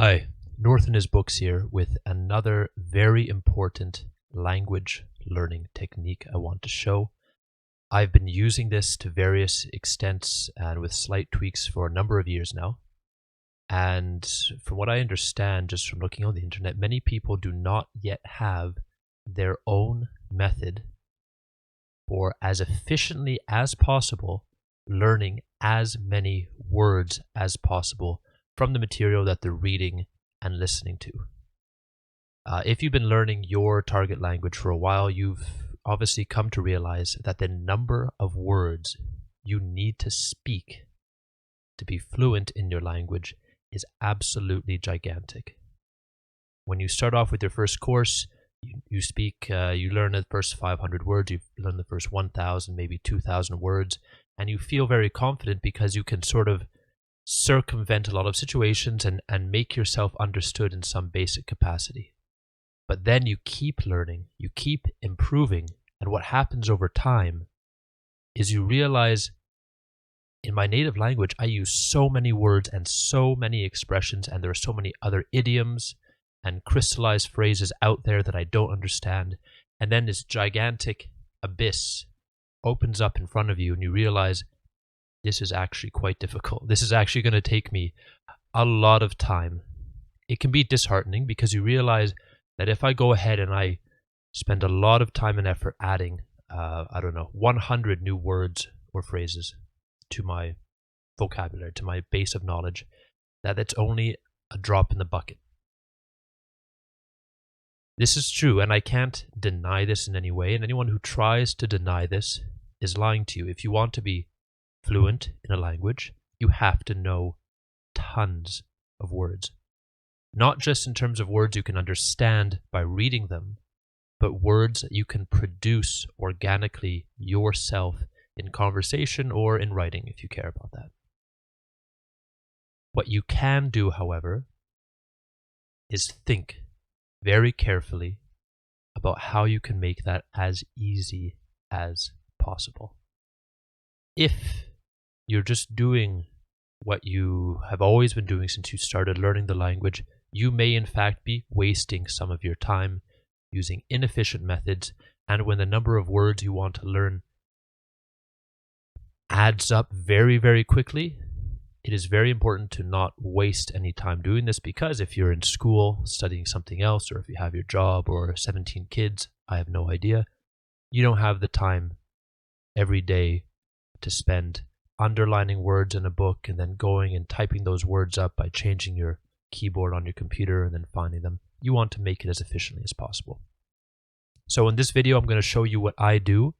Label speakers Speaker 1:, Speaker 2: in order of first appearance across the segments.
Speaker 1: Hi, North in his books here with another very important language learning technique I want to show. I've been using this to various extents and with slight tweaks for a number of years now. And from what I understand, just from looking on the internet, many people do not yet have their own method for as efficiently as possible learning as many words as possible from the material that they're reading and listening to. If you've been learning your target language for a while, you've obviously come to realize that the number of words you need to speak to be fluent in your language is absolutely gigantic. When you start off with your first course, you learn the first 500 words, you learn the first 1,000, maybe 2,000 words, and you feel very confident because you can sort of circumvent a lot of situations and make yourself understood in some basic capacity. But then you keep learning, you keep improving, and what happens over time is you realize in my native language, I use so many words and so many expressions, and there are so many other idioms and crystallized phrases out there that I don't understand. And then this gigantic abyss opens up in front of you, and you realize this is actually quite difficult. This is actually going to take me a lot of time. It can be disheartening because you realize that if I go ahead and I spend a lot of time and effort adding, 100 new words or phrases to my vocabulary, to my base of knowledge, that it's only a drop in the bucket. This is true, and I can't deny this in any way, and anyone who tries to deny this is lying to you. If you want to be fluent in a language, you have to know tons of words. Not just in terms of words you can understand by reading them, but words that you can produce organically yourself in conversation or in writing if you care about that. What you can do, however, is think very carefully about how you can make that as easy as possible. If you're just doing what you have always been doing since you started learning the language, you may in fact be wasting some of your time using inefficient methods, and when the number of words you want to learn adds up very, very quickly, it is very important to not waste any time doing this, because if you're in school studying something else, or if you have your job or 17 kids, I have no idea, you don't have the time every day to spend underlining words in a book and then going and typing those words up by changing your keyboard on your computer and then finding them. You want to make it as efficiently as possible. So in this video, I'm going to show you what I do.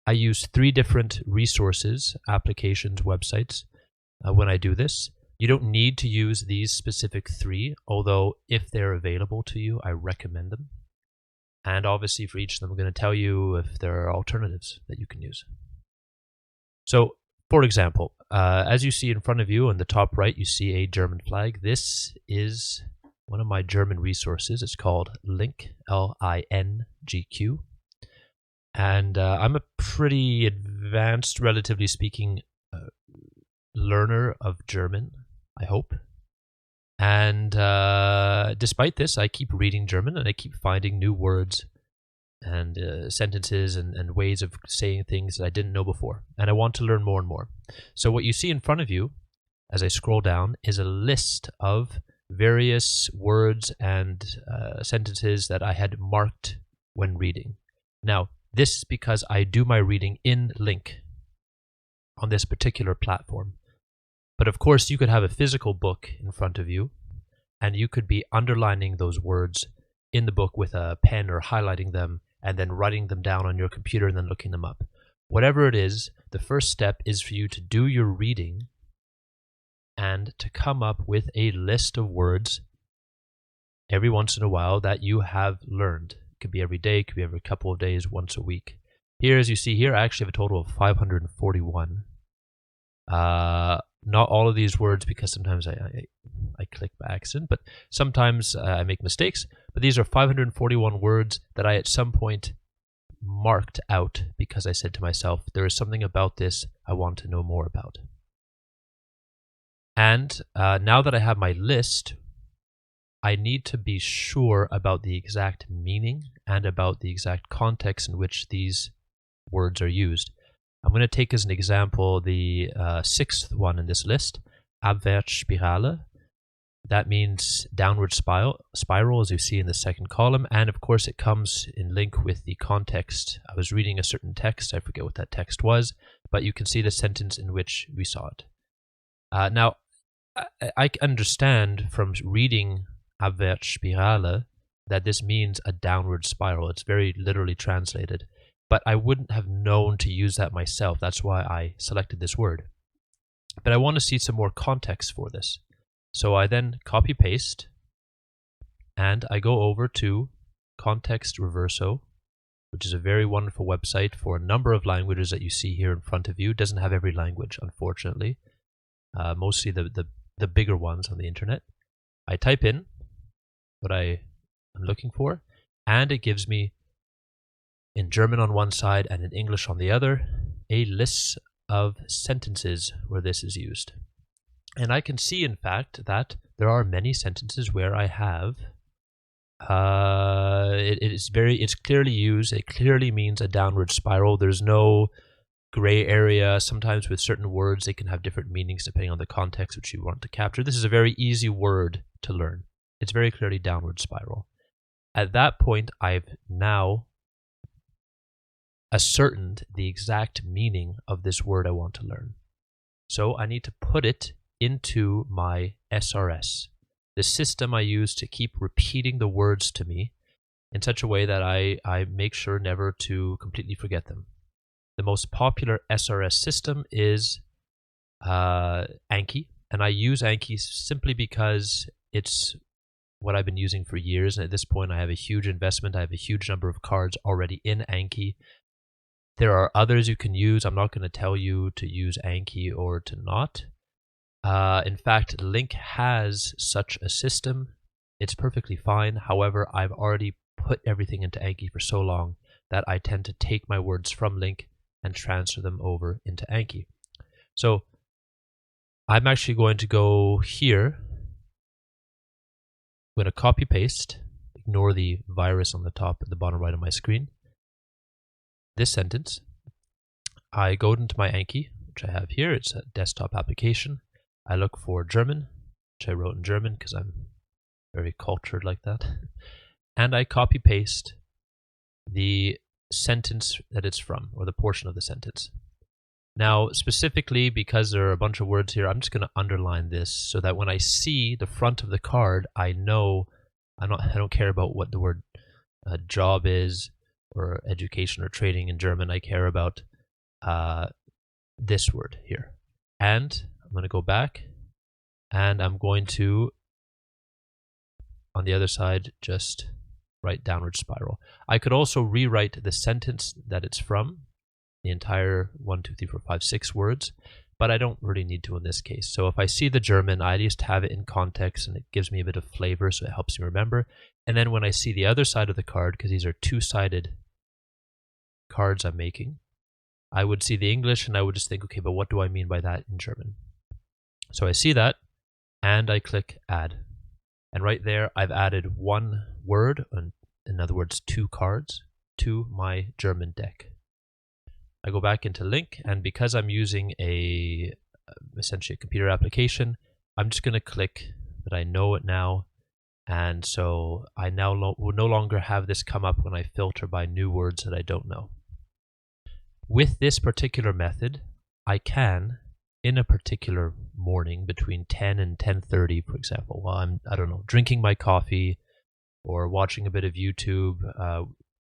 Speaker 1: I use 3 different resources, applications, websites when I do this. You don't need to use these specific 3, although if they're available to you, I recommend them. And obviously for each of them, I'm going to tell you if there are alternatives that you can use. So, for example, as you see in front of you on the top right, you see a German flag. This is one of my German resources. It's called LingQ, LingQ. And I'm a pretty advanced, relatively speaking, learner of German, I hope. And despite this, I keep reading German and I keep finding new words and sentences and ways of saying things that I didn't know before. And I want to learn more and more. So what you see in front of you, as I scroll down, is a list of various words and sentences that I had marked when reading. Now, this is because I do my reading in LingQ on this particular platform. But of course, you could have a physical book in front of you, and you could be underlining those words in the book with a pen or highlighting them, and then writing them down on your computer and then looking them up. Whatever it is, the first step is for you to do your reading and to come up with a list of words every once in a while that you have learned. It could be every day, it could be every couple of days, once a week. Here, as you see here, I actually have a total of 541. Not all of these words, because sometimes I click by accident, but sometimes I make mistakes. But these are 541 words that I at some point marked out because I said to myself, there is something about this I want to know more about. And now that I have my list, I need to be sure about the exact meaning and about the exact context in which these words are used. I'm going to take as an example the sixth one in this list, Abwärtsspirale. That means downward spiral, as you see in the second column. And of course, it comes in link with the context. I was reading a certain text. I forget what that text was, but you can see the sentence in which we saw it. Now, I understand from reading Abwärtsspirale that this means a downward spiral. It's very literally translated. But I wouldn't have known to use that myself. That's why I selected this word. But I want to see some more context for this. So I then copy paste and I go over to Context Reverso, which is a very wonderful website for a number of languages that you see here in front of you. It doesn't have every language, unfortunately. Mostly the bigger ones on the internet. I type in what I am looking for, and it gives me, in German on one side and in English on the other, a list of sentences where this is used. And I can see, in fact, that there are many sentences where I have, it's clearly used. It clearly means a downward spiral. There's no gray area. Sometimes with certain words, they can have different meanings depending on the context which you want to capture. This is a very easy word to learn. It's very clearly downward spiral. At that point, I've now ascertained the exact meaning of this word I want to learn. So I need to put it into my SRS, the system I use to keep repeating the words to me in such a way that I make sure never to completely forget them. The most popular SRS system is Anki, and I use Anki simply because it's what I've been using for years, and at this point I have a huge investment. I have a huge number of cards already in Anki. There are others you can use. I'm not going to tell you to use Anki or to not. In fact, LingQ has such a system. It's perfectly fine. However, I've already put everything into Anki for so long that I tend to take my words from LingQ and transfer them over into Anki. So I'm actually going to go here. I'm going to copy paste, ignore the virus on the top at the bottom right of my screen. This sentence, I go into my Anki, which I have here. It's a desktop application. I look for German, which I wrote in German because I'm very cultured like that. And I copy paste the sentence that it's from, or the portion of the sentence. Now, specifically, because there are a bunch of words here, I'm just going to underline this so that when I see the front of the card, I know I don't care about what the word job is or education or trading in German. I care about this word here. And I'm going to go back and I'm going to, on the other side, just write downward spiral. I could also rewrite the sentence that it's from, the entire 1, 2, 3, 4, 5, 6 words, but I don't really need to in this case. So if I see the German, I just have it in context and it gives me a bit of flavor, so it helps me remember. And then when I see the other side of the card, because these are two-sided cards I'm making, I would see the English and I would just think, okay, but what do I mean by that in German? So I see that and I click add. And right there, I've added one word, in other words, 2 cards, to my German deck. I go back into LingQ, and because I'm using essentially a computer application, I'm just going to click that I know it now. And so I now will no longer have this come up when I filter by new words that I don't know. With this particular method, I can, in a particular morning between 10 and 10:30, for example, while I'm, I don't know, drinking my coffee or watching a bit of YouTube,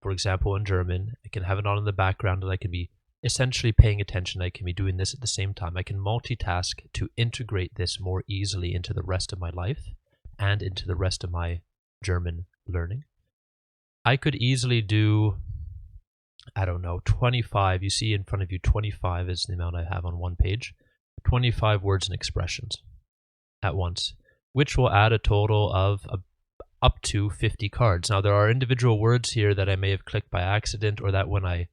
Speaker 1: for example, in German, I can have it on in the background and I can be essentially paying attention. I can be doing this at the same time. I can multitask to integrate this more easily into the rest of my life and into the rest of my German learning. I could easily do, I don't know, 25. You see in front of you, 25 is the amount I have on one page. 25 words and expressions at once, which will add a total of up to 50 cards. Now, there are individual words here that I may have clicked by accident, or that when I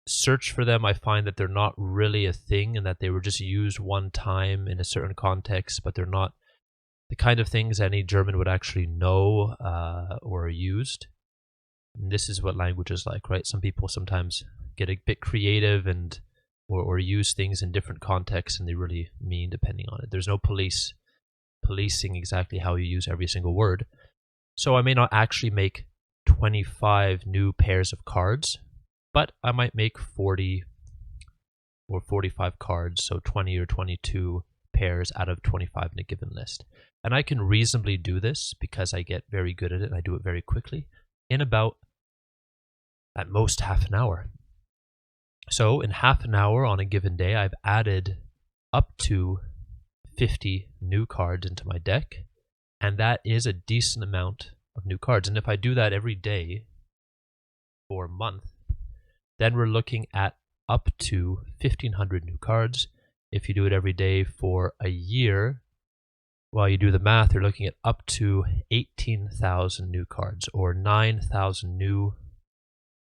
Speaker 1: search for them, I find that they're not really a thing and that they were just used one time in a certain context, but they're not the kind of things any German would actually know or used. And this is what language is like, right? Some people sometimes get a bit creative and or use things in different contexts, and they really mean depending on it. There's no policing exactly how you use every single word. So I may not actually make 25 new pairs of cards, but I might make 40 or 45 cards, so 20 or 22 pairs out of 25 in a given list. And I can reasonably do this because I get very good at it and I do it very quickly in about, at most, half an hour. So in half an hour on a given day, I've added up to 50 new cards into my deck, and that is a decent amount of new cards. And if I do that every day for a month, then we're looking at up to 1,500 new cards. If you do it every day for a year, while you do the math, you're looking at up to 18,000 new cards, or 9,000 new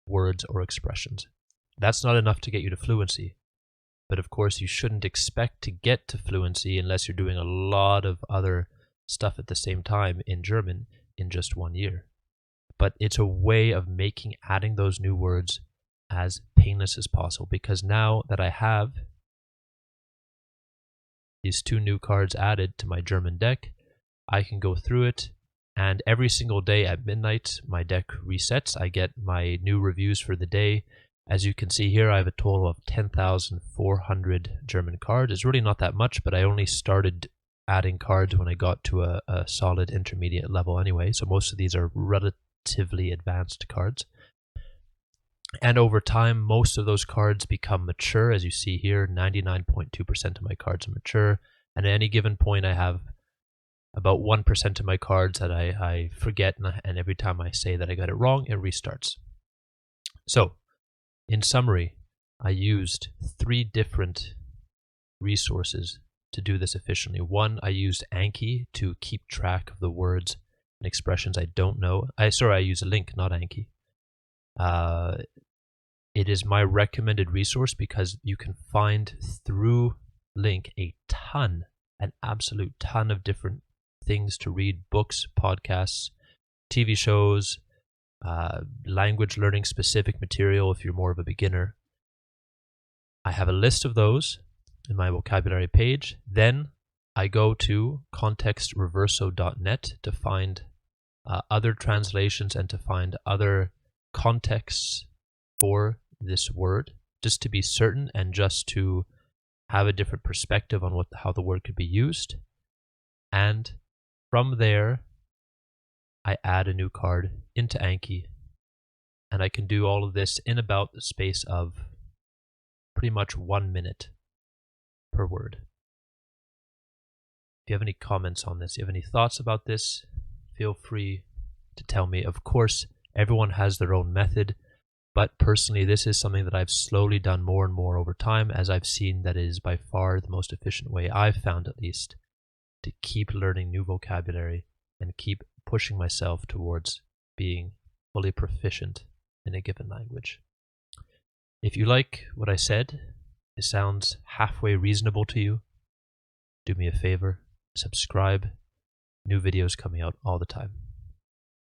Speaker 1: words or expressions. That's not enough to get you to fluency. But of course, you shouldn't expect to get to fluency unless you're doing a lot of other stuff at the same time in German in just 1 year. But it's a way of making adding those new words as painless as possible, because now that I have these 2 new cards added to my German deck, I can go through it, and every single day at midnight, my deck resets. I get my new reviews for the day. As you can see here, I have a total of 10,400 German cards. It's really not that much, but I only started adding cards when I got to a solid intermediate level anyway, so most of these are relatively advanced cards. And over time, most of those cards become mature. As you see here, 99.2% of my cards are mature. And at any given point, I have about 1% of my cards that I forget, and every time I say that I got it wrong, it restarts. So, in summary, I used 3 different resources to do this efficiently. One, I used Anki to keep track of the words and expressions I don't know. I use LingQ, not Anki. It is my recommended resource because you can find through LingQ an absolute ton of different things to read: books, podcasts, TV shows, language learning specific material if you're more of a beginner. I have a list of those in my vocabulary page. Then I go to contextreverso.net to find other translations and to find other contexts for this word, just to be certain and just to have a different perspective on how the word could be used. And from there, I add a new card into Anki, and I can do all of this in about the space of pretty much 1 minute per word. If you have any comments on this, you have any thoughts about this, feel free to tell me. Of course, everyone has their own method, but personally, this is something that I've slowly done more and more over time, as I've seen that it is by far the most efficient way, I've found at least, to keep learning new vocabulary and keep pushing myself towards being fully proficient in a given language. If you like what I said, it sounds halfway reasonable to you, do me a favor, subscribe. New videos coming out all the time.